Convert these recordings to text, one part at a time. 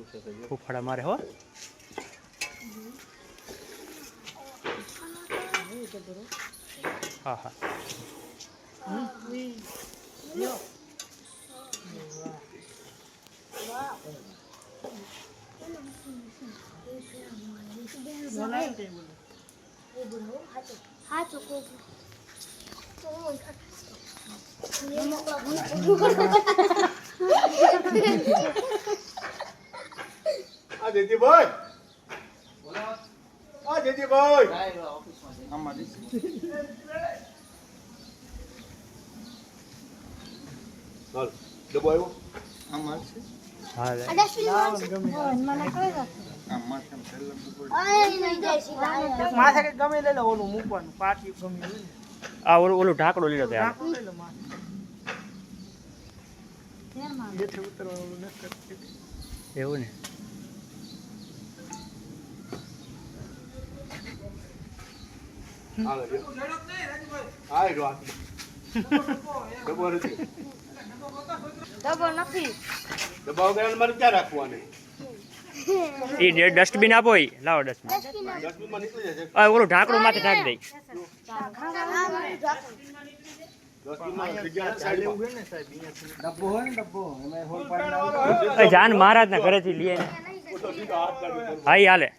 ફૂફાડા મારે હો હા હા જેતીભાઈ જેતીભાઈ ચાલ ડબ્બો આવ્યો આમાં છે હા માથે કે ગમે લઈ લો ઓલું મૂકવાનું પાટી ગમે લઈ લે આ ઓલું ઢાંકડો લીધો તે ઢાંકણું લઈ લો માથે જેથી ઉતરવાનું નથી એવું ને હાલો આય રો ડબ્બો નથી ડબ્બો નથી ડબ્બા વગર મારે ક્યાં રાખવાને એ ડસ્ટબિન આપો ઈ લાવો ડસ્ટબિન ડસ્ટબિનમાં નીકળી જશે આ ઓલું ઢાંકડું માથે ઢાંકી દઈ ડસ્ટબિનમાં જગ્યા સાઈડમાં ડબ્બો હોય ને ડબ્બો એમાં હોલ પાડી એ જાન મહારાજ ના ઘરેથી લઈએ ને તો સીધો હાથ કાઢી હા ઈ હાલે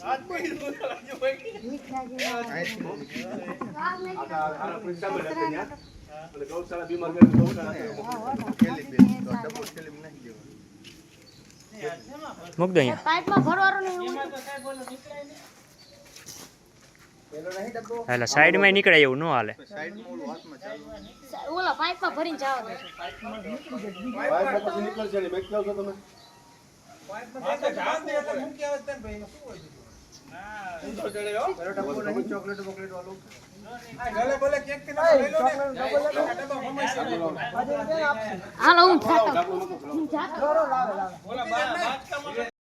આ પૈસા મળે છે ન્યા અને ગૌશાળા બીમાર કરે ગૌશાળા મૂક દો અહીંયા પાઇપમાં ભરવાનું નહીં એટલે સાઈડમાં નીકળાય એવું ન હાલે ઓલા પાઇપમાં ભરીને જાવ દે પાઇપમાં પછી નીકળશે ને મેક લાવશો તમે ચોકલેટ વાળું હાલો હું ડાબલો મૂકો. જાતો